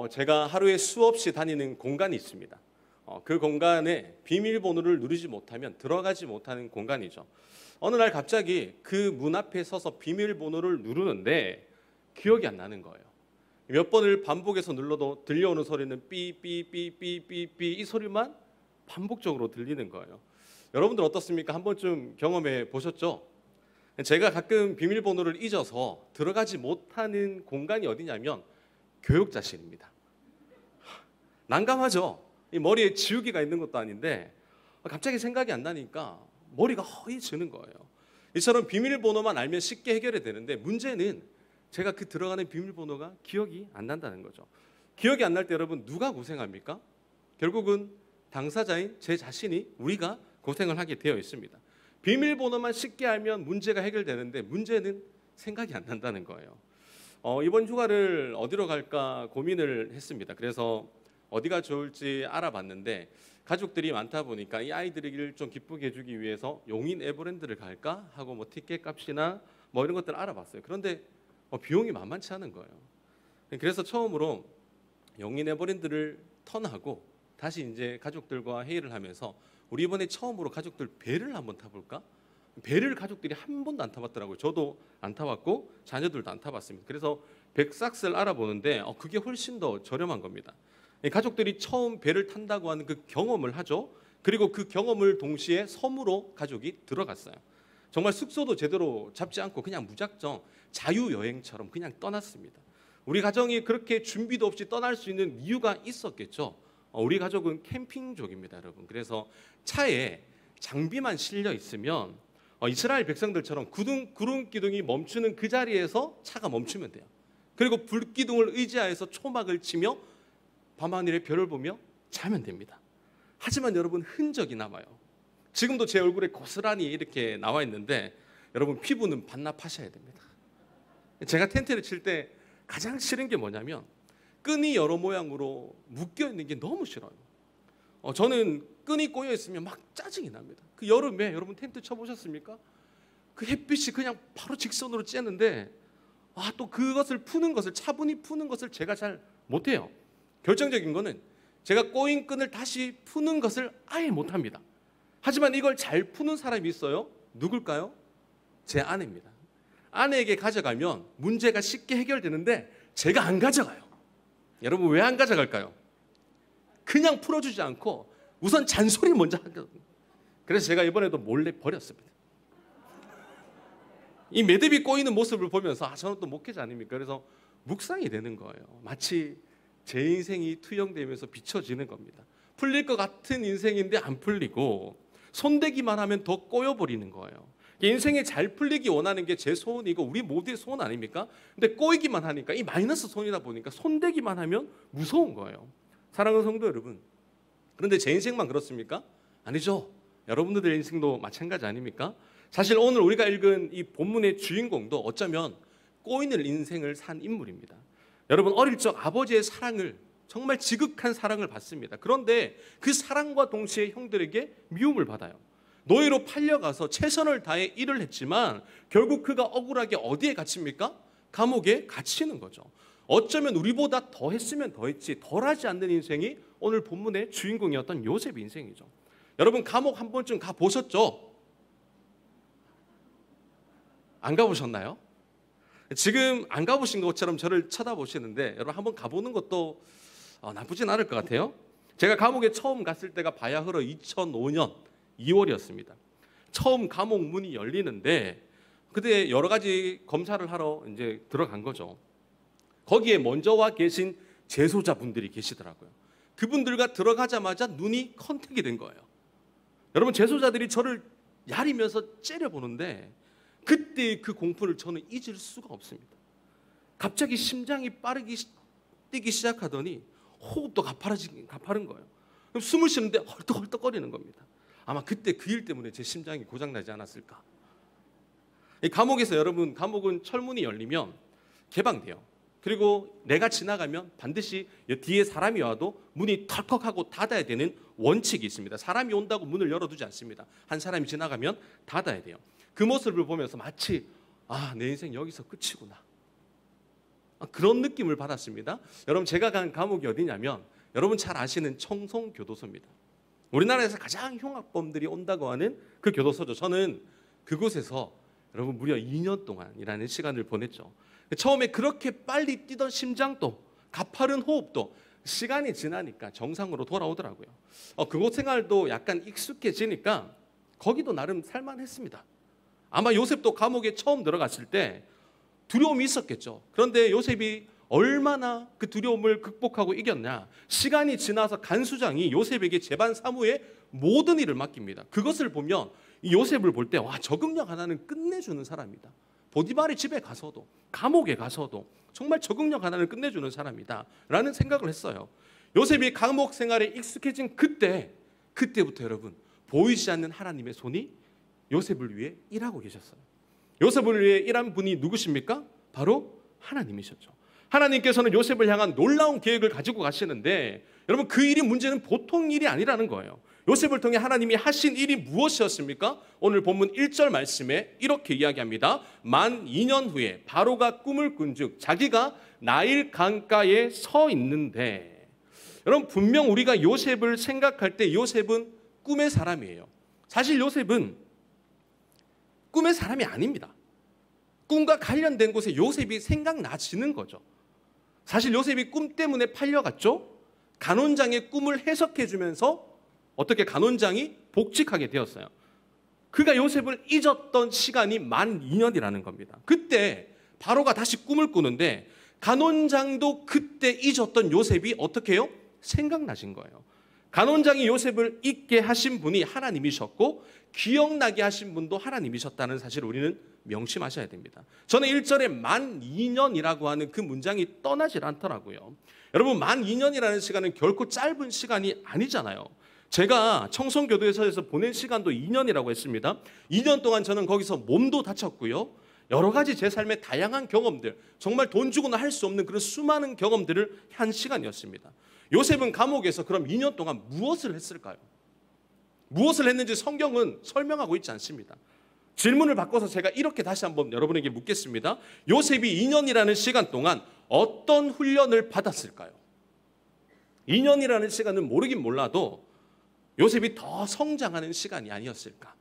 제가 하루에 수없이 다니는 공간이 있습니다. 그 공간에 비밀번호를 누르지 못하면 들어가지 못하는 공간이죠. 어느 날 갑자기 그 문 앞에 서서 비밀번호를 누르는데 기억이 안 나는 거예요. 몇 번을 반복해서 눌러도 들려오는 소리는 삐삐삐삐삐삐 이 소리만 반복적으로 들리는 거예요. 여러분들 어떻습니까? 한 번쯤 경험해 보셨죠? 제가 가끔 비밀번호를 잊어서 들어가지 못하는 공간이 어디냐면 교육자실입니다. 난감하죠? 이 머리에 지우개가 있는 것도 아닌데 갑자기 생각이 안 나니까 머리가 허해지는 거예요. 이처럼 비밀번호만 알면 쉽게 해결이 되는데 문제는 제가 그 들어가는 비밀번호가 기억이 안 난다는 거죠. 기억이 안 날 때 여러분 누가 고생합니까? 결국은 당사자인 제 자신이 우리가 고생을 하게 되어 있습니다. 비밀번호만 쉽게 알면 문제가 해결되는데 문제는 생각이 안 난다는 거예요. 이번 휴가를 어디로 갈까 고민을 했습니다. 그래서 어디가 좋을지 알아봤는데 가족들이 많다 보니까 이 아이들을 좀 기쁘게 해주기 위해서 용인 에버랜드를 갈까 하고 뭐 티켓 값이나 뭐 이런 것들을 알아봤어요. 그런데 비용이 만만치 않은 거예요. 그래서 처음으로 용인 에버랜드를 턴하고 다시 이제 가족들과 회의를 하면서 우리 이번에 처음으로 가족들 배를 한번 타볼까? 배를 가족들이 한 번도 안 타봤더라고요. 저도 안 타봤고 자녀들도 안 타봤습니다. 그래서 백삭스를 알아보는데 그게 훨씬 더 저렴한 겁니다. 가족들이 처음 배를 탄다고 하는 그 경험을 하죠. 그리고 그 경험을 동시에 섬으로 가족이 들어갔어요. 정말 숙소도 제대로 잡지 않고 그냥 무작정 자유여행처럼 그냥 떠났습니다. 우리 가정이 그렇게 준비도 없이 떠날 수 있는 이유가 있었겠죠. 우리 가족은 캠핑족입니다, 여러분. 그래서 차에 장비만 실려 있으면 이스라엘 백성들처럼 구름 기둥이 멈추는 그 자리에서 차가 멈추면 돼요. 그리고 불기둥을 의지하여서 초막을 치며 밤하늘의 별을 보며 자면 됩니다. 하지만 여러분 흔적이 남아요. 지금도 제 얼굴에 고스란히 이렇게 나와 있는데 여러분 피부는 반납하셔야 됩니다. 제가 텐트를 칠 때 가장 싫은 게 뭐냐면 끈이 여러 모양으로 묶여 있는 게 너무 싫어요. 저는 끈이 꼬여 있으면 막 짜증이 납니다. 그 여름에 여러분 텐트 쳐보셨습니까? 그 햇빛이 그냥 바로 직선으로 쬐는데 또 그것을 푸는 것을 차분히 푸는 것을 제가 잘 못해요. 결정적인 거는 제가 꼬인 끈을 다시 푸는 것을 아예 못합니다. 하지만 이걸 잘 푸는 사람이 있어요. 누굴까요? 제 아내입니다. 아내에게 가져가면 문제가 쉽게 해결되는데 제가 안 가져가요. 여러분 왜 안 가져갈까요? 그냥 풀어주지 않고 우선 잔소리 먼저 하거든요. 그래서 제가 이번에도 몰래 버렸습니다. 이 매듭이 꼬이는 모습을 보면서 저는 또 목회자 아닙니까? 그래서 묵상이 되는 거예요. 마치 제 인생이 투영되면서 비춰지는 겁니다. 풀릴 것 같은 인생인데 안 풀리고 손대기만 하면 더 꼬여버리는 거예요. 인생에 잘 풀리기 원하는 게 제 소원이고 우리 모두의 소원 아닙니까? 근데 꼬이기만 하니까 이 마이너스 손이다 보니까 손대기만 하면 무서운 거예요. 사랑하는 성도 여러분, 그런데 제 인생만 그렇습니까? 아니죠. 여러분들의 인생도 마찬가지 아닙니까? 사실 오늘 우리가 읽은 이 본문의 주인공도 어쩌면 꼬이는 인생을 산 인물입니다. 여러분 어릴 적 아버지의 사랑을 정말 지극한 사랑을 받습니다. 그런데 그 사랑과 동시에 형들에게 미움을 받아요. 노예로 팔려가서 최선을 다해 일을 했지만 결국 그가 억울하게 어디에 갇힙니까? 감옥에 갇히는 거죠. 어쩌면 우리보다 더 했으면 더 했지 덜 하지 않는 인생이 오늘 본문의 주인공이었던 요셉의 인생이죠. 여러분 감옥 한 번쯤 가보셨죠? 안 가보셨나요? 지금 안 가보신 것처럼 저를 쳐다보시는데 여러분 한번 가보는 것도 나쁘진 않을 것 같아요. 제가 감옥에 처음 갔을 때가 바야흐로 2005년 2월이었습니다. 처음 감옥 문이 열리는데 그때 여러 가지 검사를 하러 이제 들어간 거죠. 거기에 먼저 와 계신 재소자분들이 계시더라고요. 그분들과 들어가자마자 눈이 컨택이 된 거예요. 여러분 재소자들이 저를 야리면서 째려보는데 그때 그 공포를 저는 잊을 수가 없습니다. 갑자기 심장이 빠르게 뛰기 시작하더니 호흡도 가파른 거예요. 그럼 숨을 쉬는데 헐떡헐떡거리는 겁니다. 아마 그때 그 일 때문에 제 심장이 고장나지 않았을까. 이 감옥에서 여러분 감옥은 철문이 열리면 개방돼요. 그리고 내가 지나가면 반드시 뒤에 사람이 와도 문이 털컥하고 닫아야 되는 원칙이 있습니다. 사람이 온다고 문을 열어두지 않습니다. 한 사람이 지나가면 닫아야 돼요. 그 모습을 보면서 마치 내 인생 여기서 끝이구나. 그런 느낌을 받았습니다. 여러분, 제가 간 감옥이 어디냐면 여러분 잘 아시는 청송교도소입니다. 우리나라에서 가장 흉악범들이 온다고 하는 그 교도소죠. 저는 그곳에서 여러분 무려 2년 동안이라는 시간을 보냈죠. 처음에 그렇게 빨리 뛰던 심장도 가파른 호흡도 시간이 지나니까 정상으로 돌아오더라고요. 그곳 생활도 약간 익숙해지니까 거기도 나름 살만했습니다. 아마 요셉도 감옥에 처음 들어갔을 때 두려움이 있었겠죠. 그런데 요셉이 얼마나 그 두려움을 극복하고 이겼냐. 시간이 지나서 간수장이 요셉에게 재반 사무의 모든 일을 맡깁니다. 그것을 보면 이 요셉을 볼 때 와, 적응력 하나는 끝내주는 사람이다. 보디발의 집에 가서도 감옥에 가서도 정말 적응력 하나는 끝내주는 사람이다 라는 생각을 했어요. 요셉이 감옥 생활에 익숙해진 그때부터 여러분 보이지 않는 하나님의 손이 요셉을 위해 일하고 계셨어요. 요셉을 위해 일한 분이 누구십니까? 바로 하나님이셨죠. 하나님께서는 요셉을 향한 놀라운 계획을 가지고 가시는데 여러분 그 일이 문제는 보통 일이 아니라는 거예요. 요셉을 통해 하나님이 하신 일이 무엇이었습니까? 오늘 본문 1절 말씀에 이렇게 이야기합니다. 만 2년 후에 바로가 꿈을 꾼즉 자기가 나일 강가에 서 있는데, 여러분 분명 우리가 요셉을 생각할 때 요셉은 꿈의 사람이에요. 사실 요셉은 꿈의 사람이 아닙니다. 꿈과 관련된 곳에 요셉이 생각나지는 거죠. 사실 요셉이 꿈 때문에 팔려갔죠. 간원장의 꿈을 해석해 주면서 어떻게 간원장이 복직하게 되었어요. 그가 요셉을 잊었던 시간이 만 2년이라는 겁니다. 그때 바로가 다시 꿈을 꾸는데 간원장도 그때 잊었던 요셉이 어떻게 해요? 생각나신 거예요. 간원장이 요셉을 잊게 하신 분이 하나님이셨고 기억나게 하신 분도 하나님이셨다는 사실을 우리는 명심하셔야 됩니다. 저는 1절에 만 2년이라고 하는 그 문장이 떠나질 않더라고요. 여러분 만 2년이라는 시간은 결코 짧은 시간이 아니잖아요. 제가 청송교도소에서 보낸 시간도 2년이라고 했습니다. 2년 동안 저는 거기서 몸도 다쳤고요. 여러 가지 제 삶의 다양한 경험들, 정말 돈 주고는 할 수 없는 그런 수많은 경험들을 한 시간이었습니다. 요셉은 감옥에서 그럼 2년 동안 무엇을 했을까요? 무엇을 했는지 성경은 설명하고 있지 않습니다. 질문을 바꿔서 제가 이렇게 다시 한번 여러분에게 묻겠습니다. 요셉이 2년이라는 시간 동안 어떤 훈련을 받았을까요? 2년이라는 시간은 모르긴 몰라도 요셉이 더 성장하는 시간이 아니었을까?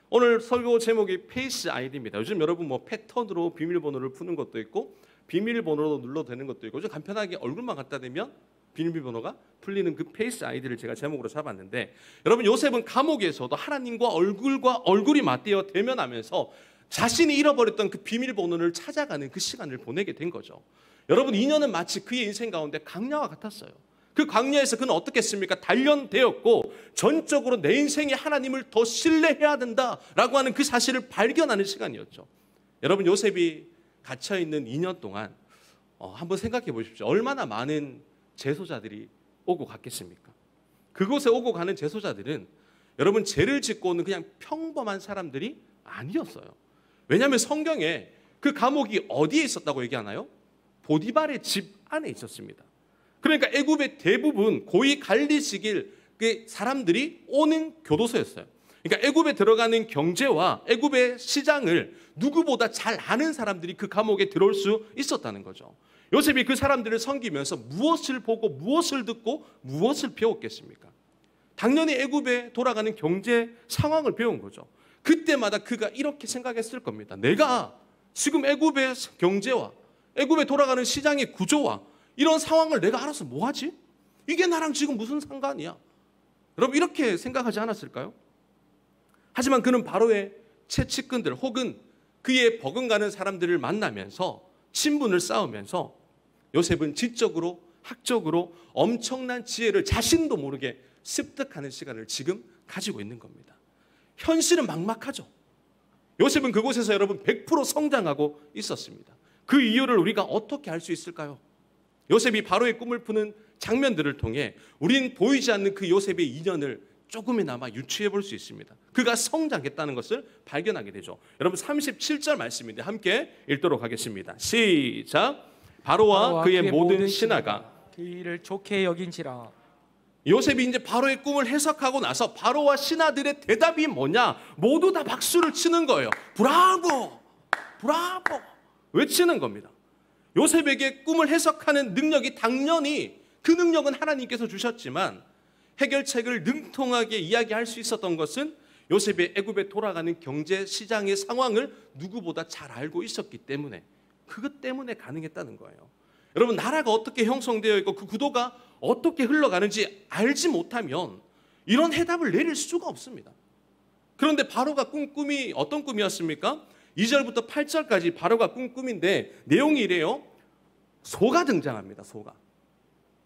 오늘 설교 제목이 페이스 아이디입니다. 요즘 여러분 뭐 패턴으로 비밀번호를 푸는 것도 있고 비밀번호로 눌러도 되는 것도 있고 좀 간편하게 얼굴만 갖다 대면 비밀번호가 풀리는 그 페이스 아이디를 제가 제목으로 잡았는데, 여러분 요셉은 감옥에서도 하나님과 얼굴이 맞대어 대면하면서 자신이 잃어버렸던 그 비밀번호를 찾아가는 그 시간을 보내게 된 거죠. 여러분 2년은 마치 그의 인생 가운데 강야와 같았어요. 그 광야에서 그는 어떻게 했습니까? 단련되었고 전적으로 내 인생에 하나님을 더 신뢰해야 된다라고 하는 그 사실을 발견하는 시간이었죠. 여러분 요셉이 갇혀있는 2년 동안 한번 생각해 보십시오. 얼마나 많은 재소자들이 오고 갔겠습니까? 그곳에 오고 가는 재소자들은 여러분 죄를 짓고 오는 그냥 평범한 사람들이 아니었어요. 왜냐하면 성경에 그 감옥이 어디에 있었다고 얘기하나요? 보디발의 집 안에 있었습니다. 그러니까 애굽의 대부분 고위 관리직일 사람들이 오는 교도소였어요. 그러니까 애굽에 들어가는 경제와 애굽의 시장을 누구보다 잘 아는 사람들이 그 감옥에 들어올 수 있었다는 거죠. 요셉이 그 사람들을 섬기면서 무엇을 보고 무엇을 듣고 무엇을 배웠겠습니까? 당연히 애굽에 돌아가는 경제 상황을 배운 거죠. 그때마다 그가 이렇게 생각했을 겁니다. 내가 지금 애굽의 경제와 애굽에 돌아가는 시장의 구조와 이런 상황을 내가 알아서 뭐하지? 이게 나랑 지금 무슨 상관이야? 여러분 이렇게 생각하지 않았을까요? 하지만 그는 바로의 채찍근들 혹은 그의 버금가는 사람들을 만나면서 친분을 쌓으면서 요셉은 지적으로 학적으로 엄청난 지혜를 자신도 모르게 습득하는 시간을 지금 가지고 있는 겁니다. 현실은 막막하죠. 요셉은 그곳에서 여러분 100% 성장하고 있었습니다. 그 이유를 우리가 어떻게 알 수 있을까요? 요셉이 바로의 꿈을 푸는 장면들을 통해 우리는 보이지 않는 그 요셉의 인연을 조금이나마 유추해 볼 수 있습니다. 그가 성장했다는 것을 발견하게 되죠. 여러분 37절 말씀인데 함께 읽도록 하겠습니다. 시작. 바로와 그의 모든 신하가 그 일을 좋게 여긴지라. 요셉이 이제 바로의 꿈을 해석하고 나서 바로와 신하들의 대답이 뭐냐? 모두 다 박수를 치는 거예요. 브라보! 브라보! 외치는 겁니다. 요셉에게 꿈을 해석하는 능력이 당연히 그 능력은 하나님께서 주셨지만 해결책을 능통하게 이야기할 수 있었던 것은 요셉의 애굽에 돌아가는 경제 시장의 상황을 누구보다 잘 알고 있었기 때문에 그것 때문에 가능했다는 거예요. 여러분, 나라가 어떻게 형성되어 있고 그 구도가 어떻게 흘러가는지 알지 못하면 이런 해답을 내릴 수가 없습니다. 그런데 바로가 꾼 꿈이 어떤 꿈이었습니까? 2절부터 8절까지 바로가 꾼 꿈인데 내용이 이래요. 소가 등장합니다. 소가.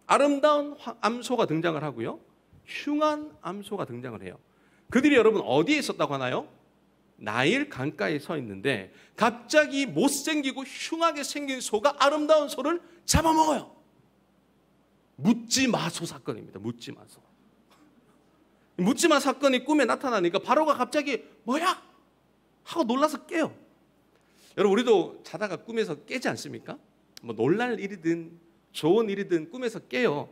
아름다운 암소가 등장을 하고요. 흉한 암소가 등장을 해요. 그들이 여러분 어디에 있었다고 하나요? 나일 강가에 서 있는데 갑자기 못생기고 흉하게 생긴 소가 아름다운 소를 잡아먹어요. 묻지마소 사건입니다. 묻지마소. 묻지마 사건이 꿈에 나타나니까 바로가 갑자기 뭐야? 하고 놀라서 깨요. 여러분, 우리도 자다가 꿈에서 깨지 않습니까? 뭐 놀랄 일이든 좋은 일이든 꿈에서 깨요.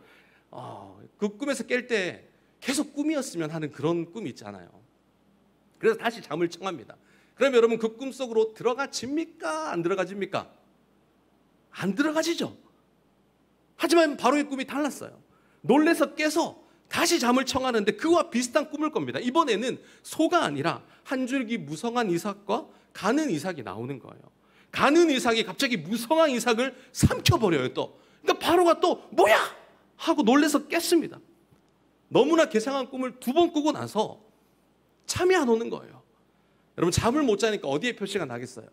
그 꿈에서 깰 때 계속 꿈이었으면 하는 그런 꿈이 있잖아요. 그래서 다시 잠을 청합니다. 그러면 여러분 그 꿈속으로 들어가집니까? 안 들어가집니까? 안 들어가지죠. 하지만 바로의 꿈이 달랐어요. 놀래서 깨서 다시 잠을 청하는데 그와 비슷한 꿈을 겁니다. 이번에는 소가 아니라 한 줄기 무성한 이삭과 가는 이삭이 나오는 거예요. 가는 이삭이 갑자기 무성한 이삭을 삼켜버려요. 또 그러니까 바로가 또 뭐야? 하고 놀래서 깼습니다. 너무나 괴상한 꿈을 2번 꾸고 나서 잠이 안 오는 거예요. 여러분, 잠을 못 자니까 어디에 표시가 나겠어요?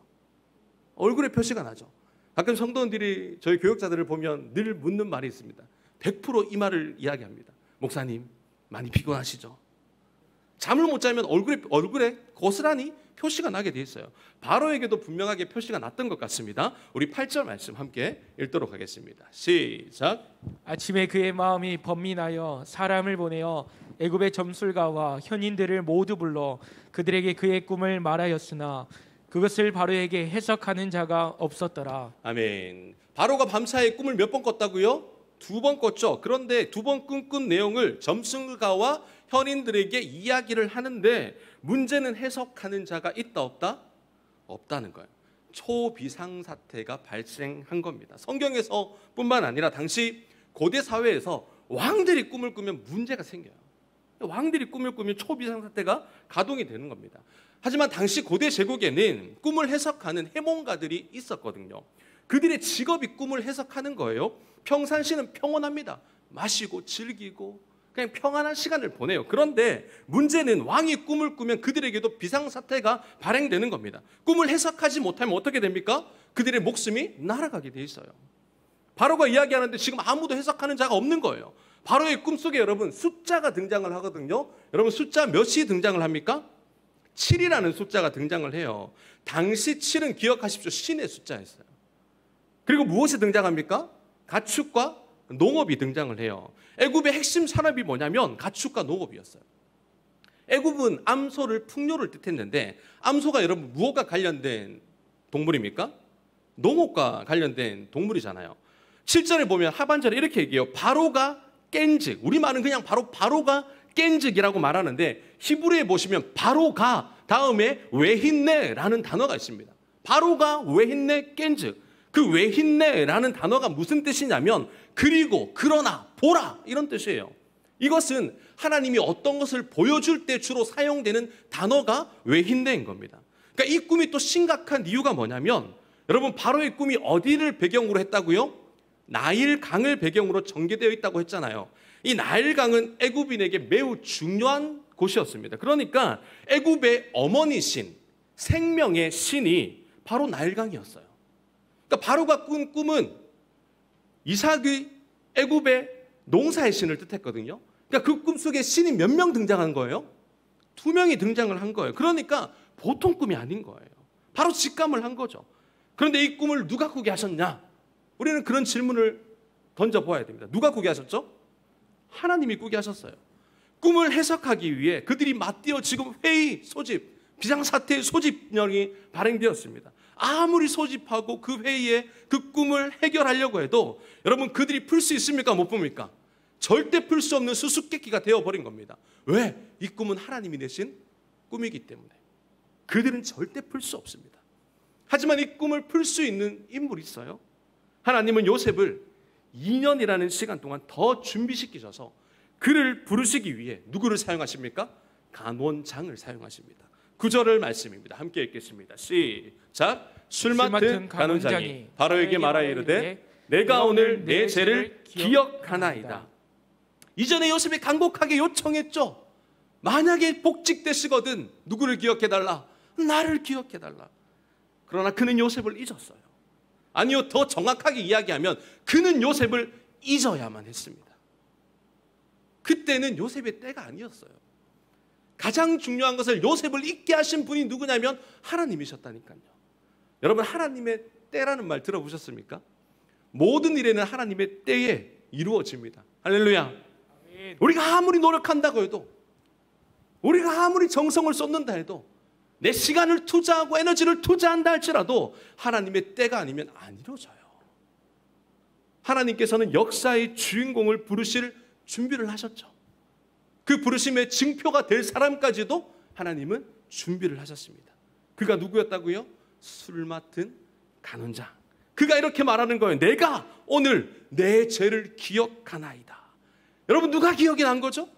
얼굴에 표시가 나죠. 가끔 성도님들이 저희 교육자들을 보면 늘 묻는 말이 있습니다. 100% 이 말을 이야기합니다. 목사님, 많이 피곤하시죠? 잠을 못 자면 얼굴에 고스란히 표시가 나게 돼 있어요. 바로에게도 분명하게 표시가 났던 것 같습니다. 우리 8절 말씀 함께 읽도록 하겠습니다. 시작. 아침에 그의 마음이 번민하여 사람을 보내어 애굽의 점술가와 현인들을 모두 불러 그들에게 그의 꿈을 말하였으나 그것을 바로에게 해석하는 자가 없었더라. 아멘. 바로가 밤사이에 꿈을 몇 번 꿨다고요? 2번 꿨죠. 그런데 2번 꿈 내용을 점술가와 현인들에게 이야기를 하는데 문제는 해석하는 자가 있다 없다? 없다는 거예요. 초비상사태가 발생한 겁니다. 성경에서 뿐만 아니라 당시 고대 사회에서 왕들이 꿈을 꾸면 문제가 생겨요. 왕들이 꿈을 꾸면 초비상사태가 가동이 되는 겁니다. 하지만 당시 고대 제국에는 꿈을 해석하는 해몽가들이 있었거든요. 그들의 직업이 꿈을 해석하는 거예요. 평상시는 평온합니다. 마시고 즐기고 그냥 평안한 시간을 보내요. 그런데 문제는 왕이 꿈을 꾸면 그들에게도 비상사태가 발행되는 겁니다. 꿈을 해석하지 못하면 어떻게 됩니까? 그들의 목숨이 날아가게 돼 있어요. 바로가 이야기하는데 지금 아무도 해석하는 자가 없는 거예요. 바로의 꿈속에 여러분 숫자가 등장을 하거든요. 여러분 숫자 몇이 등장을 합니까? 7이라는 숫자가 등장을 해요. 당시 7은 기억하십시오. 신의 숫자였어요. 그리고 무엇이 등장합니까? 가축과 농업이 등장을 해요. 애굽의 핵심 산업이 뭐냐면 가축과 농업이었어요. 애굽은 암소를 풍요를 뜻했는데 암소가 여러분 무엇과 관련된 동물입니까? 농업과 관련된 동물이잖아요. 7절에 보면 하반절에 이렇게 얘기해요. 바로가 깬즉, 우리말은 그냥 바로가 깬즉이라고 말하는데 히브리에 보시면 바로가 다음에 웨힌네라는 단어가 있습니다. 바로가 웨힌네 깬즉. 그 웨힌네라는 단어가 무슨 뜻이냐면 그리고, 그러나, 보라 이런 뜻이에요. 이것은 하나님이 어떤 것을 보여줄 때 주로 사용되는 단어가 웨힌네인 겁니다. 그러니까 이 꿈이 또 심각한 이유가 뭐냐면 여러분 바로의 꿈이 어디를 배경으로 했다고요? 나일강을 배경으로 전개되어 있다고 했잖아요. 이 나일강은 애굽인에게 매우 중요한 곳이었습니다. 그러니까 애굽의 어머니 신, 생명의 신이 바로 나일강이었어요. 그러니까 바로가 꾼 꿈은 이삭의 애굽의 농사의 신을 뜻했거든요. 그러니까 그 꿈속에 신이 몇 명 등장한 거예요? 2명이 등장을 한 거예요. 그러니까 보통 꿈이 아닌 거예요. 바로 직감을 한 거죠. 그런데 이 꿈을 누가 꾸게 하셨냐? 우리는 그런 질문을 던져보아야 됩니다. 누가 꾸게 하셨죠? 하나님이 꾸게 하셨어요. 꿈을 해석하기 위해 그들이 맞대어 지금 회의 소집, 비상사태의 소집령이 발행되었습니다. 아무리 소집하고 그 회의에 그 꿈을 해결하려고 해도 여러분 그들이 풀 수 있습니까? 못 풉니까? 절대 풀 수 없는 수수께끼가 되어버린 겁니다. 왜? 이 꿈은 하나님이 내신 꿈이기 때문에 그들은 절대 풀 수 없습니다. 하지만 이 꿈을 풀 수 있는 인물이 있어요. 하나님은 요셉을 2년이라는 시간 동안 더 준비시키셔서 그를 부르시기 위해 누구를 사용하십니까? 간원장을 사용하십니다. 9절을 말씀입니다. 함께 읽겠습니다. 시작. 술 맡은 간원장이 바로에게 말하여 이르되 내가 오늘 내 죄를 기억하나이다. 이전에 요셉이 간곡하게 요청했죠. 만약에 복직되시거든 누구를 기억해달라? 나를 기억해달라. 그러나 그는 요셉을 잊었어요. 아니요, 더 정확하게 이야기하면 그는 요셉을 잊어야만 했습니다. 그때는 요셉의 때가 아니었어요. 가장 중요한 것을 요셉을 잊게 하신 분이 누구냐면 하나님이셨다니까요. 여러분, 하나님의 때라는 말 들어보셨습니까? 모든 일에는 하나님의 때에 이루어집니다. 할렐루야. 우리가 아무리 노력한다고 해도, 우리가 아무리 정성을 쏟는다 해도, 내 시간을 투자하고 에너지를 투자한다 할지라도 하나님의 때가 아니면 안 이루어져요. 하나님께서는 역사의 주인공을 부르실 준비를 하셨죠. 그 부르심의 증표가 될 사람까지도 하나님은 준비를 하셨습니다. 그가 누구였다고요? 술 맡은 간원장. 그가 이렇게 말하는 거예요. 내가 오늘 내 죄를 기억하나이다. 여러분, 누가 기억이 난 거죠?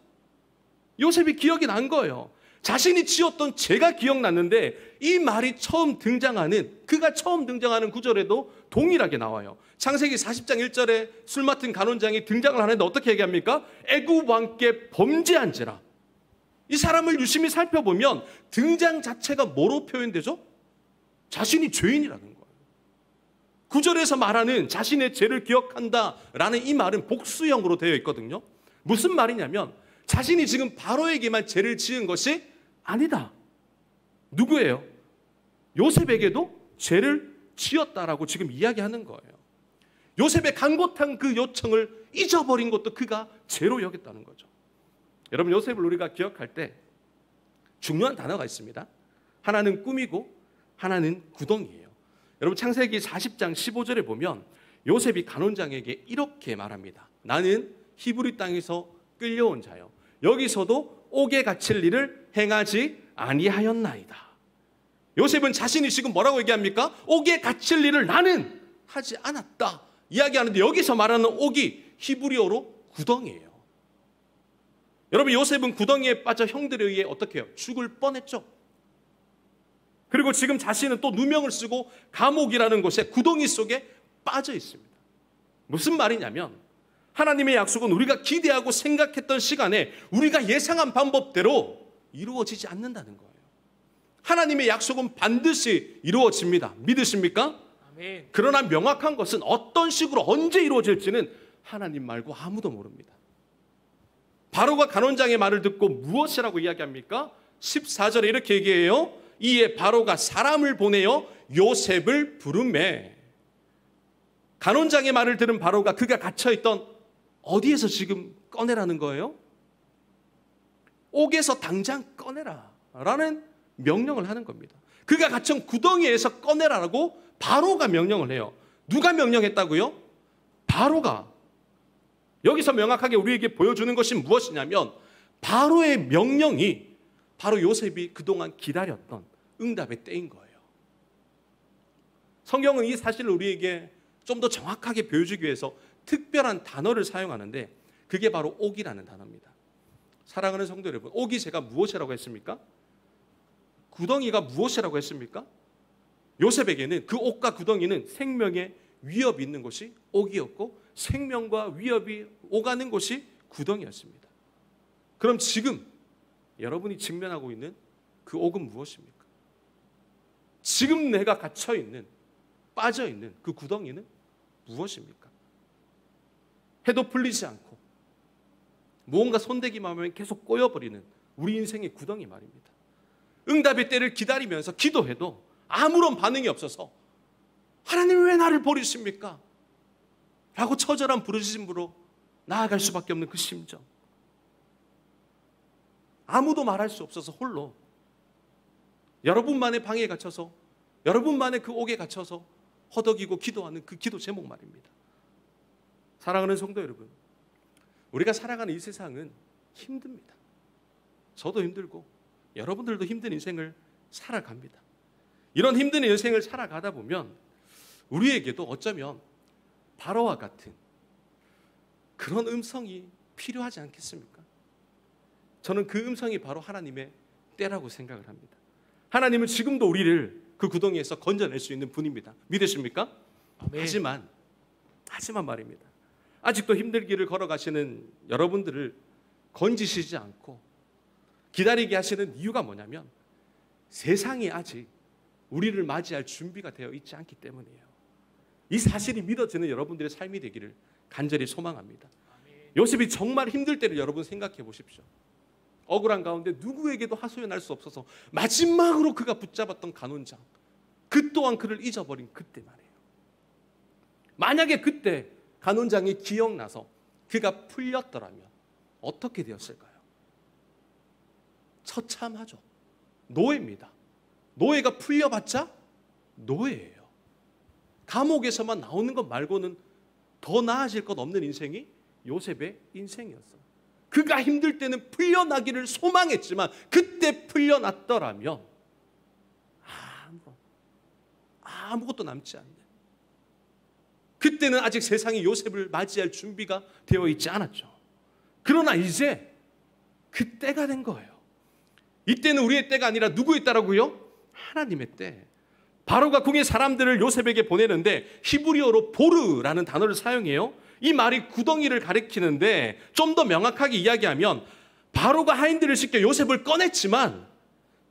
요셉이 기억이 난 거예요. 자신이 지었던 죄가 기억났는데 이 말이 그가 처음 등장하는 구절에도 동일하게 나와요. 창세기 40장 1절에 술 맡은 간원장이 등장을 하는데 어떻게 얘기합니까? 애굽 왕께 범죄한지라. 이 사람을 유심히 살펴보면 등장 자체가 뭐로 표현되죠? 자신이 죄인이라는 거예요. 구절에서 말하는 자신의 죄를 기억한다라는 이 말은 복수형으로 되어 있거든요. 무슨 말이냐면 자신이 지금 바로에게만 죄를 지은 것이 아니다. 누구예요? 요셉에게도 죄를 지었다라고 지금 이야기하는 거예요. 요셉의 간곡한 그 요청을 잊어버린 것도 그가 죄로 여겼다는 거죠. 여러분, 요셉을 우리가 기억할 때 중요한 단어가 있습니다. 하나는 꿈이고 하나는 구덩이에요. 여러분, 창세기 40장 15절에 보면 요셉이 간원장에게 이렇게 말합니다. 나는 히브리 땅에서 끌려온 자요. 여기서도 옥에 갇힐 일을 행하지 아니하였나이다. 요셉은 자신이 지금 뭐라고 얘기합니까? 옥에 갇힐 일을 나는 하지 않았다 이야기하는데, 여기서 말하는 옥이 히브리어로 구덩이에요. 여러분, 요셉은 구덩이에 빠져 형들에 의해 어떻게 해요? 죽을 뻔했죠. 그리고 지금 자신은 또 누명을 쓰고 감옥이라는 곳에 구덩이 속에 빠져 있습니다. 무슨 말이냐면 하나님의 약속은 우리가 기대하고 생각했던 시간에 우리가 예상한 방법대로 이루어지지 않는다는 거예요. 하나님의 약속은 반드시 이루어집니다. 믿으십니까? 아멘. 그러나 명확한 것은 어떤 식으로 언제 이루어질지는 하나님 말고 아무도 모릅니다. 바로가 간원장의 말을 듣고 무엇이라고 이야기합니까? 14절에 이렇게 얘기해요. 이에 바로가 사람을 보내어 요셉을 부르매. 간원장의 말을 들은 바로가 그가 갇혀있던 어디에서 지금 꺼내라는 거예요? 옥에서 당장 꺼내라 라는 명령을 하는 겁니다. 그가 갇힌 구덩이에서 꺼내라라고 바로가 명령을 해요. 누가 명령했다고요? 바로가. 여기서 명확하게 우리에게 보여주는 것이 무엇이냐면 바로의 명령이 바로 요셉이 그동안 기다렸던 응답의 때인 거예요. 성경은 이 사실을 우리에게 좀 더 정확하게 보여주기 위해서 특별한 단어를 사용하는데 그게 바로 옥이라는 단어입니다. 사랑하는 성도 여러분, 옥이 제가 무엇이라고 했습니까? 구덩이가 무엇이라고 했습니까? 요셉에게는 그 옥과 구덩이는 생명의 위협이 있는 곳이 옥이었고 생명과 위협이 오가는 곳이 구덩이였습니다. 그럼 지금 여러분이 직면하고 있는 그 옥은 무엇입니까? 지금 내가 갇혀있는, 빠져있는 그 구덩이는 무엇입니까? 해도 풀리지 않고 무언가 손대기만 하면 계속 꼬여버리는 우리 인생의 구덩이 말입니다. 응답의 때를 기다리면서 기도해도 아무런 반응이 없어서 하나님 왜 나를 버리십니까? 라고 처절한 부르짖음으로 나아갈 수밖에 없는 그 심정. 아무도 말할 수 없어서 홀로 여러분만의 방에 갇혀서 여러분만의 그 옥에 갇혀서 허덕이고 기도하는 그 기도 제목 말입니다. 사랑하는 성도 여러분, 우리가 살아가는 이 세상은 힘듭니다. 저도 힘들고 여러분들도 힘든 인생을 살아갑니다. 이런 힘든 인생을 살아가다 보면 우리에게도 어쩌면 바로와 같은 그런 음성이 필요하지 않겠습니까? 저는 그 음성이 바로 하나님의 때라고 생각을 합니다. 하나님은 지금도 우리를 그 구덩이에서 건져낼 수 있는 분입니다. 믿으십니까? 아멘. 하지만 말입니다. 아직도 힘들기를 걸어가시는 여러분들을 건지시지 않고 기다리게 하시는 이유가 뭐냐면 세상이 아직 우리를 맞이할 준비가 되어 있지 않기 때문이에요. 이 사실이 믿어지는 여러분들의 삶이 되기를 간절히 소망합니다. 요셉이 정말 힘들 때를 여러분 생각해 보십시오. 억울한 가운데 누구에게도 하소연할 수 없어서 마지막으로 그가 붙잡았던 간원장, 그 또한 그를 잊어버린 그때 말이에요. 만약에 그때 간원장이 기억나서 그가 풀렸더라면 어떻게 되었을까요? 처참하죠. 노예입니다. 노예가 풀려봤자 노예예요. 감옥에서만 나오는 것 말고는 더 나아질 것 없는 인생이 요셉의 인생이었어요. 그가 힘들 때는 풀려나기를 소망했지만 그때 풀려났더라면 아무것도 남지 않네. 그때는 아직 세상이 요셉을 맞이할 준비가 되어 있지 않았죠. 그러나 이제 그 때가 된 거예요. 이때는 우리의 때가 아니라 누구의 때라고요? 하나님의 때. 바로가 궁의 사람들을 요셉에게 보내는데 히브리어로 보르라는 단어를 사용해요. 이 말이 구덩이를 가리키는데 좀 더 명확하게 이야기하면 바로가 하인들을 시켜 요셉을 꺼냈지만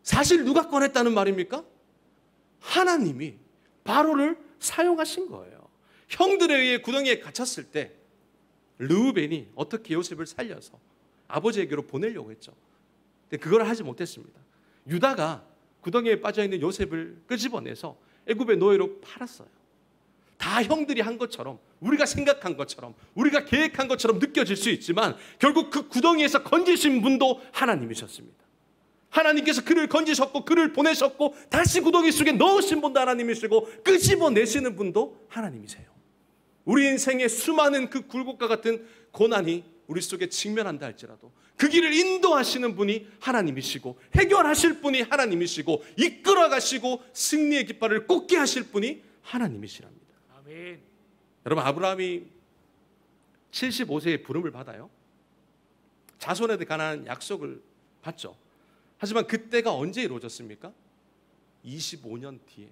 사실 누가 꺼냈다는 말입니까? 하나님이 바로를 사용하신 거예요. 형들에 의해 구덩이에 갇혔을 때 르우벤이 어떻게 요셉을 살려서 아버지에게로 보내려고 했죠. 근데 그걸 하지 못했습니다. 유다가 구덩이에 빠져있는 요셉을 끄집어내서 애굽의 노예로 팔았어요. 다 형들이 한 것처럼, 우리가 생각한 것처럼, 우리가 계획한 것처럼 느껴질 수 있지만 결국 그 구덩이에서 건지신 분도 하나님이셨습니다. 하나님께서 그를 건지셨고 그를 보내셨고 다시 구덩이 속에 넣으신 분도 하나님이시고 끄집어내시는 분도 하나님이세요. 우리 인생의 수많은 그 굴곡과 같은 고난이 우리 속에 직면한다 할지라도 그 길을 인도하시는 분이 하나님이시고 해결하실 분이 하나님이시고 이끌어가시고 승리의 깃발을 꽂게 하실 분이 하나님이시랍니다. 아멘. 여러분, 아브라함이 75세에 부름을 받아요. 자손에 관한 약속을 받죠. 하지만 그때가 언제 이루어졌습니까? 25년 뒤에.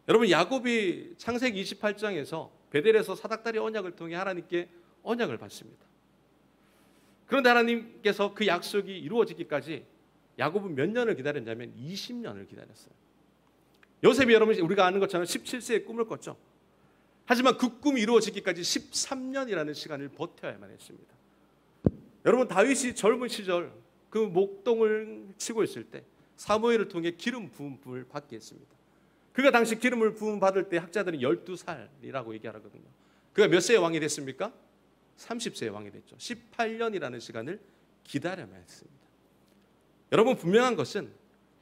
여러분, 야곱이 창세기 28장에서 베델에서 사닥다리 언약을 통해 하나님께 언약을 받습니다. 그런데 하나님께서 그 약속이 이루어지기까지 야곱은 몇 년을 기다렸냐면 20년을 기다렸어요. 요셉이 여러분 우리가 아는 것처럼 17세에 꿈을 꿨죠. 하지만 그 꿈이 이루어지기까지 13년이라는 시간을 버텨야만 했습니다. 여러분, 다윗이 젊은 시절 그 목동을 치고 있을 때 사무엘을 통해 기름 부음을 받게 했습니다. 그가 당시 기름을 부음 받을 때 학자들은 12살이라고 얘기하거든요. 그가 몇 세의 왕이 됐습니까? 30세의 왕이 됐죠. 18년이라는 시간을 기다려야만 했습니다. 여러분, 분명한 것은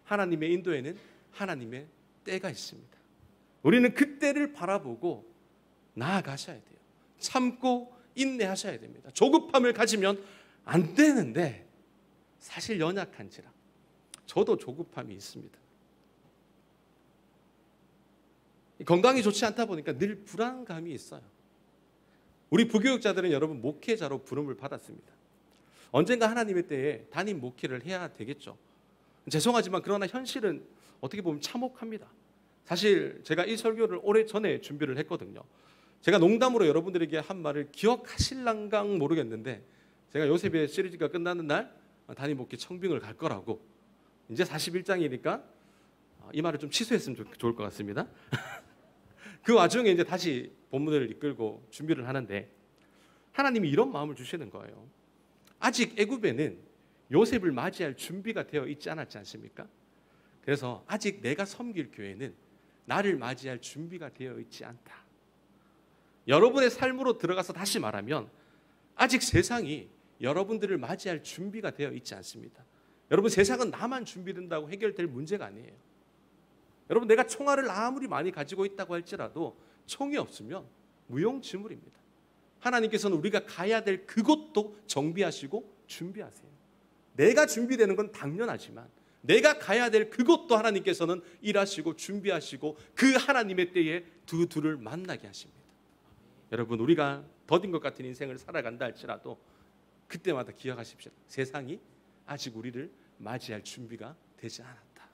하나님의 인도에는 하나님의 때가 있습니다. 우리는 그 때를 바라보고 나아가셔야 돼요. 참고 인내하셔야 됩니다. 조급함을 가지면 안 되는데 사실 연약한지라 저도 조급함이 있습니다. 건강이 좋지 않다 보니까 늘 불안감이 있어요. 우리 부교육자들은 여러분 목회자로 부름을 받았습니다. 언젠가 하나님의 때에 담임 목회를 해야 되겠죠. 죄송하지만 그러나 현실은 어떻게 보면 참혹합니다. 사실 제가 이 설교를 오래전에 준비를 했거든요. 제가 농담으로 여러분들에게 한 말을 기억하실랑가 모르겠는데 제가 요셉의 시리즈가 끝나는 날 담임 목회 청빙을 갈 거라고, 이제 41장이니까 이 말을 좀 취소했으면 좋을 것 같습니다. 그 와중에 이제 다시 본문을 이끌고 준비를 하는데 하나님이 이런 마음을 주시는 거예요. 아직 애굽에는 요셉을 맞이할 준비가 되어 있지 않았지 않습니까? 그래서 아직 내가 섬길 교회는 나를 맞이할 준비가 되어 있지 않다. 여러분의 삶으로 들어가서 다시 말하면 아직 세상이 여러분들을 맞이할 준비가 되어 있지 않습니다. 여러분, 세상은 나만 준비된다고 해결될 문제가 아니에요. 여러분, 내가 총알을 아무리 많이 가지고 있다고 할지라도 총이 없으면 무용지물입니다. 하나님께서는 우리가 가야 될 그곳도 정비하시고 준비하세요. 내가 준비되는 건 당연하지만 내가 가야 될 그곳도 하나님께서는 일하시고 준비하시고 그 하나님의 때에 둘을 만나게 하십니다. 여러분, 우리가 더딘 것 같은 인생을 살아간다 할지라도 그때마다 기억하십시오. 세상이 아직 우리를 맞이할 준비가 되지 않았다.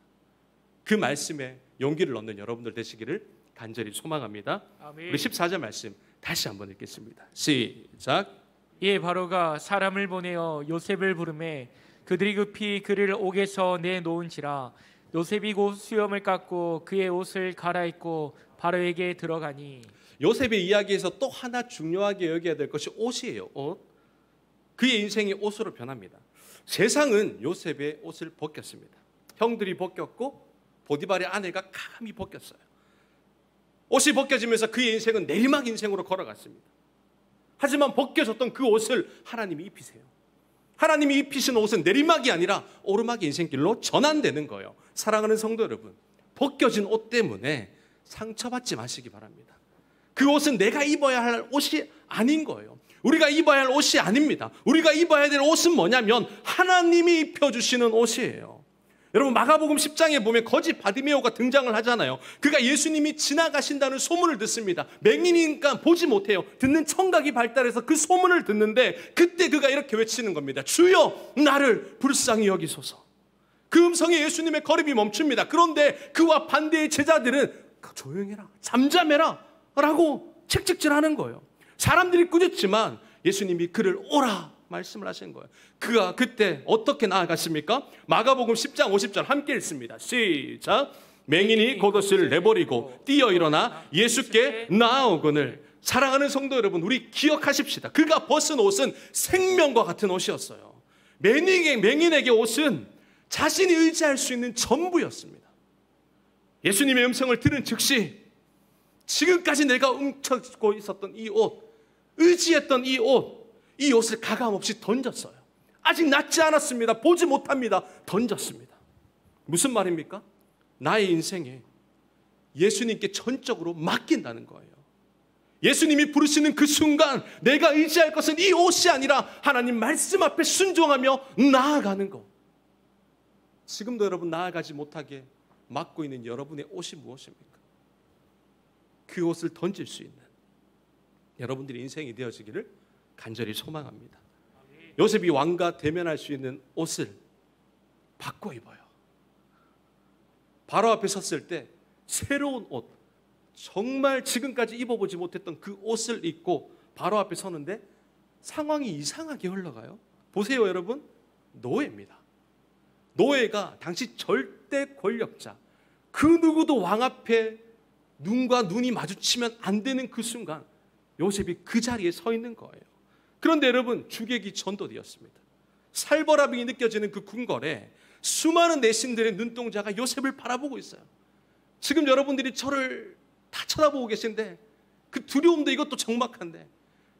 그 말씀에 용기를 얻는 여러분들 되시기를 간절히 소망합니다. 아멘. 우리 14절 말씀 다시 한번 읽겠습니다. 시작. 이에 바로가 사람을 보내어 요셉을 부르매 그들이 급히 그를 옥에서 내놓은지라. 요셉이 곧 수염을 깎고 그의 옷을 갈아입고 바로에게 들어가니. 요셉의 이야기에서 또 하나 중요하게 여겨야 될 것이 옷이에요. 옷. 그의 인생이 옷으로 변합니다. 세상은 요셉의 옷을 벗겼습니다. 형들이 벗겼고 보디발의 아내가 감히 벗겼어요. 옷이 벗겨지면서 그의 인생은 내리막 인생으로 걸어갔습니다. 하지만 벗겨졌던 그 옷을 하나님이 입히세요. 하나님이 입히신 옷은 내리막이 아니라 오르막의 인생길로 전환되는 거예요. 사랑하는 성도 여러분, 벗겨진 옷 때문에 상처받지 마시기 바랍니다. 그 옷은 내가 입어야 할 옷이 아닌 거예요. 우리가 입어야 할 옷이 아닙니다. 우리가 입어야 될 옷은 뭐냐면 하나님이 입혀주시는 옷이에요. 여러분, 마가복음 10장에 보면 거지 바디메오가 등장을 하잖아요. 그가 예수님이 지나가신다는 소문을 듣습니다. 맹인이니까 보지 못해요. 듣는 청각이 발달해서 그 소문을 듣는데 그때 그가 이렇게 외치는 겁니다. 주여, 나를 불쌍히 여기소서. 그 음성에 예수님의 걸음이 멈춥니다. 그런데 그와 반대의 제자들은 조용해라, 잠잠해라 라고 책찍질하는 거예요. 사람들이 꾸짖지만 예수님이 그를 오라 말씀을 하신 거예요. 그가 그때 어떻게 나아갔습니까? 마가복음 10장 50절 함께 읽습니다. 시작. 맹인이 겉옷을 내버리고 뛰어 일어나 예수께 나아오거늘. 사랑하는 성도 여러분, 우리 기억하십시다. 그가 벗은 옷은 생명과 같은 옷이었어요. 맹인에게 옷은 자신이 의지할 수 있는 전부였습니다. 예수님의 음성을 들은 즉시 지금까지 내가 움켜쥐고 있었던 이 옷, 의지했던 이 옷을 가감없이 던졌어요. 아직 낫지 않았습니다. 보지 못합니다. 던졌습니다. 무슨 말입니까? 나의 인생에 예수님께 전적으로 맡긴다는 거예요. 예수님이 부르시는 그 순간 내가 의지할 것은 이 옷이 아니라 하나님 말씀 앞에 순종하며 나아가는 것. 지금도 여러분 나아가지 못하게 막고 있는 여러분의 옷이 무엇입니까? 그 옷을 던질 수 있는 여러분들의 인생이 되어지기를 간절히 소망합니다. 요셉이 왕과 대면할 수 있는 옷을 바꿔 입어요. 바로 앞에 섰을 때 새로운 옷, 정말 지금까지 입어보지 못했던 그 옷을 입고 바로 앞에 서는데 상황이 이상하게 흘러가요. 보세요 여러분, 노예입니다. 노예가 당시 절대 권력자, 그 누구도 왕 앞에 눈과 눈이 마주치면 안 되는 그 순간 요셉이 그 자리에 서 있는 거예요. 그런데 여러분, 주객이 전도되었습니다. 살벌함이 느껴지는 그 궁궐에 수많은 내신들의 눈동자가 요셉을 바라보고 있어요. 지금 여러분들이 저를 다 쳐다보고 계신데 그 두려움도 이것도 적막한데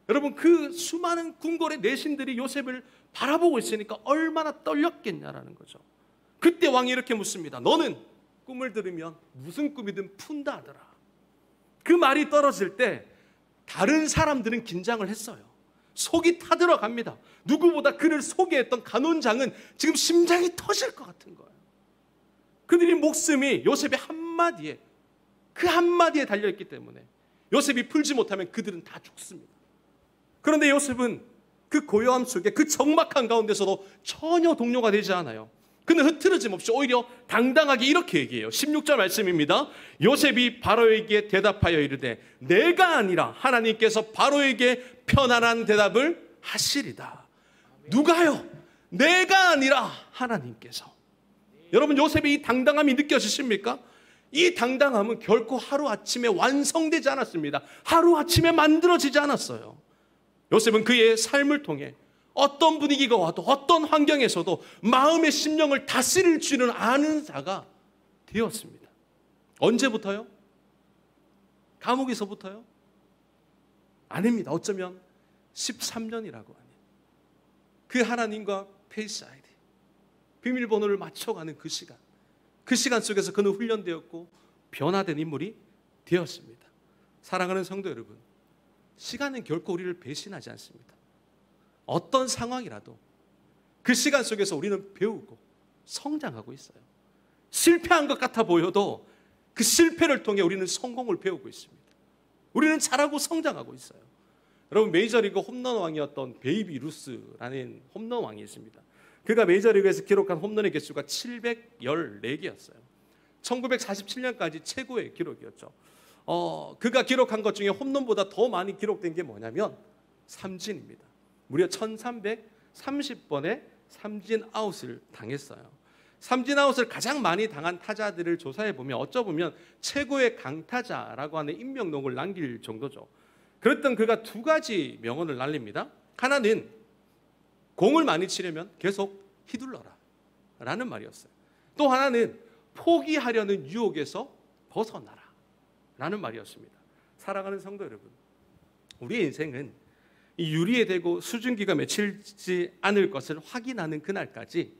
여러분, 그 수많은 궁궐의 내신들이 요셉을 바라보고 있으니까 얼마나 떨렸겠냐라는 거죠. 그때 왕이 이렇게 묻습니다. 너는 꿈을 들으면 무슨 꿈이든 푼다 하더라. 그 말이 떨어질 때 다른 사람들은 긴장을 했어요. 속이 타들어갑니다. 누구보다 그를 소개했던 간원장은 지금 심장이 터질 것 같은 거예요. 그들이 목숨이 요셉의 한마디에, 그 한마디에 달려있기 때문에 요셉이 풀지 못하면 그들은 다 죽습니다. 그런데 요셉은 그 고요함 속에, 그 적막한 가운데서도 전혀 동요가 되지 않아요. 그는 흐트러짐 없이 오히려 당당하게 이렇게 얘기해요. 16절 말씀입니다. 요셉이 바로에게 대답하여 이르되 내가 아니라 하나님께서 바로에게 편안한 대답을 하시리다. 누가요? 내가 아니라 하나님께서. 여러분, 요셉의 이 당당함이 느껴지십니까? 이 당당함은 결코 하루아침에 완성되지 않았습니다. 하루아침에 만들어지지 않았어요. 요셉은 그의 삶을 통해 어떤 분위기가 와도 어떤 환경에서도 마음의 심령을 다스릴 줄은 아는 자가 되었습니다. 언제부터요? 감옥에서부터요? 아닙니다. 어쩌면 13년이라고 하니 그 하나님과 페이스 아이디, 비밀번호를 맞춰가는 그 시간 속에서 그는 훈련되었고 변화된 인물이 되었습니다. 사랑하는 성도 여러분, 시간은 결코 우리를 배신하지 않습니다. 어떤 상황이라도 그 시간 속에서 우리는 배우고 성장하고 있어요. 실패한 것 같아 보여도 그 실패를 통해 우리는 성공을 배우고 있습니다. 우리는 잘하고 성장하고 있어요. 여러분 메이저리그 홈런 왕이었던 베이비 루스라는 홈런 왕이 있습니다. 그가 메이저리그에서 기록한 홈런의 개수가 714개였어요. 1947년까지 최고의 기록이었죠. 그가 기록한 것 중에 홈런보다 더 많이 기록된 게 뭐냐면 삼진입니다. 무려 1330번의 삼진 아웃을 당했어요. 삼진 아웃을 가장 많이 당한 타자들을 조사해 보면 어쩌면 최고의 강타자라고 하는 임명록을 남길 정도죠. 그랬던 그가 두 가지 명언을 날립니다. 하나는 공을 많이 치려면 계속 휘둘러라 라는 말이었어요. 또 하나는 포기하려는 유혹에서 벗어나라 라는 말이었습니다. 사랑하는 성도 여러분, 우리의 인생은 이 유리에 대고 수증기가 맺히지 않을 것을 확인하는 그날까지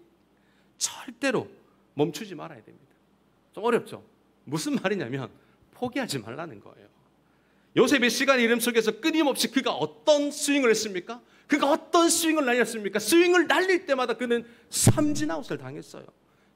절대로 멈추지 말아야 됩니다. 좀 어렵죠? 무슨 말이냐면 포기하지 말라는 거예요. 요셉의 시간 이름 속에서 끊임없이 그가 어떤 스윙을 했습니까? 그가 어떤 스윙을 날렸습니까? 스윙을 날릴 때마다 그는 삼진아웃을 당했어요.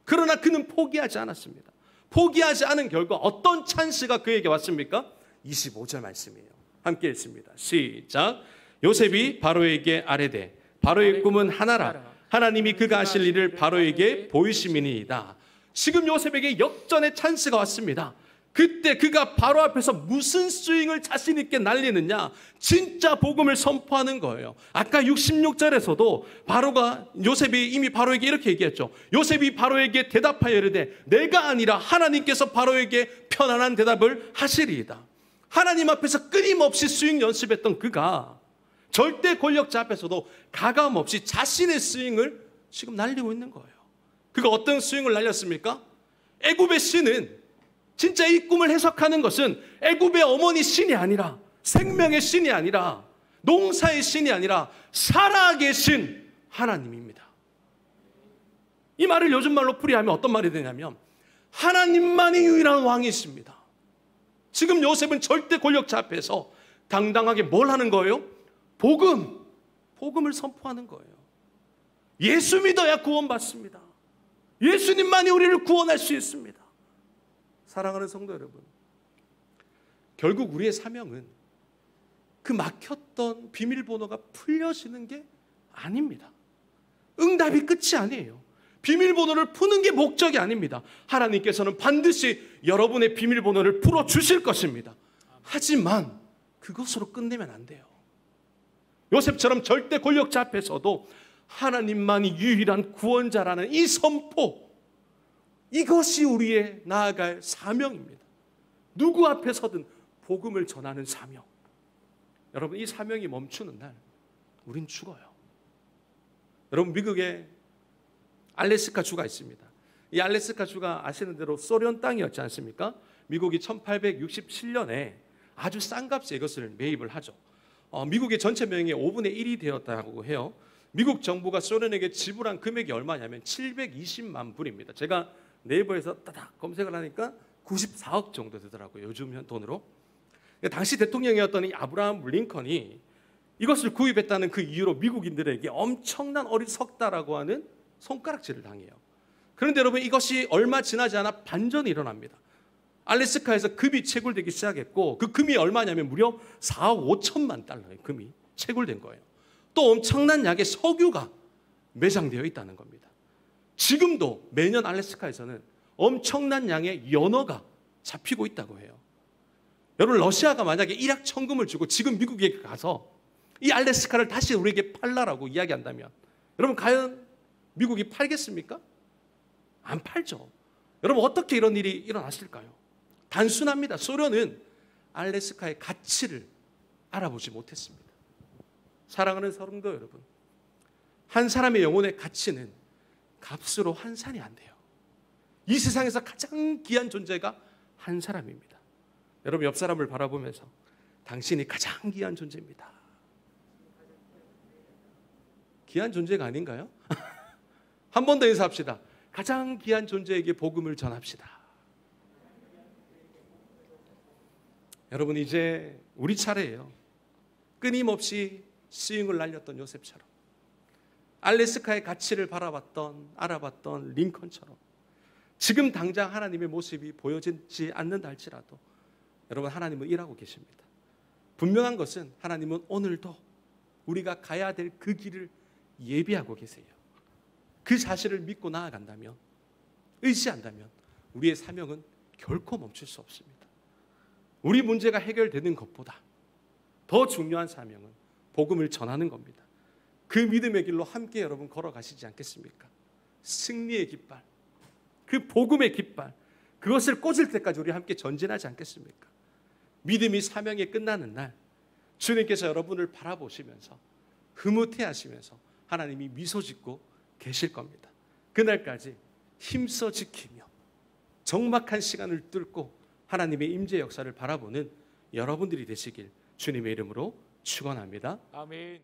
그러나 그는 포기하지 않았습니다. 포기하지 않은 결과 어떤 찬스가 그에게 왔습니까? 25절 말씀이에요. 함께 읽습니다. 시작. 요셉이 바로에게 아뢰되 바로의 꿈은 하나라. 하나님이 그가 하실 일을 바로에게 보이심이니이다. 지금 요셉에게 역전의 찬스가 왔습니다. 그때 그가 바로 앞에서 무슨 스윙을 자신 있게 날리느냐? 진짜 복음을 선포하는 거예요. 아까 66절에서도 바로가 요셉이 이미 바로에게 이렇게 얘기했죠. 요셉이 바로에게 대답하여 이르되 내가 아니라 하나님께서 바로에게 편안한 대답을 하시리이다. 하나님 앞에서 끊임없이 스윙 연습했던 그가 절대 권력자 앞에서도 가감없이 자신의 스윙을 지금 날리고 있는 거예요. 그가 어떤 스윙을 날렸습니까? 애굽의 신은 진짜 이 꿈을 해석하는 것은 애굽의 어머니 신이 아니라 생명의 신이 아니라 농사의 신이 아니라 살아계신 하나님입니다. 이 말을 요즘 말로 풀이하면 어떤 말이 되냐면 하나님만이 유일한 왕이십니다. 지금 요셉은 절대 권력자 앞에서 당당하게 뭘 하는 거예요? 복음을 선포하는 거예요. 예수 믿어야 구원받습니다. 예수님만이 우리를 구원할 수 있습니다. 사랑하는 성도 여러분, 결국 우리의 사명은 그 막혔던 비밀번호가 풀려지는 게 아닙니다. 응답이 끝이 아니에요. 비밀번호를 푸는 게 목적이 아닙니다. 하나님께서는 반드시 여러분의 비밀번호를 풀어주실 것입니다. 하지만 그것으로 끝내면 안 돼요. 요셉처럼 절대 권력자 앞에서도 하나님만이 유일한 구원자라는 이 선포, 이것이 우리의 나아갈 사명입니다. 누구 앞에서든 복음을 전하는 사명. 여러분, 이 사명이 멈추는 날 우린 죽어요. 여러분, 미국에 알래스카 주가 있습니다. 이 알래스카 주가 아시는 대로 소련 땅이었지 않습니까? 미국이 1867년에 아주 싼 값에 이것을 매입을 하죠. 미국의 전체 명의 5분의 1이 되었다고 해요. 미국 정부가 소련에게 지불한 금액이 얼마냐면 720만 불입니다. 제가 네이버에서 따닥 검색을 하니까 94억 정도 되더라고요. 요즘 돈으로. 당시 대통령이었던 이 아브라함 링컨이 이것을 구입했다는 그 이유로 미국인들에게 엄청난 어리석다라고 하는 손가락질을 당해요. 그런데 여러분, 이것이 얼마 지나지 않아 반전이 일어납니다. 알래스카에서 금이 채굴되기 시작했고 그 금이 얼마냐면 무려 4억 5천만 달러의 금이 채굴된 거예요. 또 엄청난 양의 석유가 매장되어 있다는 겁니다. 지금도 매년 알래스카에서는 엄청난 양의 연어가 잡히고 있다고 해요. 여러분, 러시아가 만약에 일확천금을 주고 지금 미국에 가서 이 알래스카를 다시 우리에게 팔라라고 이야기한다면 여러분, 과연 미국이 팔겠습니까? 안 팔죠. 여러분, 어떻게 이런 일이 일어났을까요? 단순합니다. 소련은 알래스카의 가치를 알아보지 못했습니다. 사랑하는 성도 여러분, 한 사람의 영혼의 가치는 값으로 환산이 안 돼요. 이 세상에서 가장 귀한 존재가 한 사람입니다. 여러분, 옆 사람을 바라보면서 당신이 가장 귀한 존재입니다. 귀한 존재가 아닌가요? 한 번 더 인사합시다. 가장 귀한 존재에게 복음을 전합시다. 여러분, 이제 우리 차례예요. 끊임없이 스윙을 날렸던 요셉처럼, 알래스카의 가치를 알아봤던 링컨처럼 지금 당장 하나님의 모습이 보여지지 않는다 할지라도 여러분, 하나님은 일하고 계십니다. 분명한 것은 하나님은 오늘도 우리가 가야 될 그 길을 예비하고 계세요. 그 사실을 믿고 나아간다면, 의지한다면 우리의 사명은 결코 멈출 수 없습니다. 우리 문제가 해결되는 것보다 더 중요한 사명은 복음을 전하는 겁니다. 그 믿음의 길로 함께 여러분 걸어가시지 않겠습니까? 승리의 깃발, 그 복음의 깃발, 그것을 꽂을 때까지 우리 함께 전진하지 않겠습니까? 믿음이 사명이 끝나는 날 주님께서 여러분을 바라보시면서 흐뭇해하시면서 하나님이 미소 짓고 계실 겁니다. 그날까지 힘써 지키며 적막한 시간을 뚫고 하나님의 임재 역사를 바라보는 여러분들이 되시길 주님의 이름으로 축원합니다. 아멘.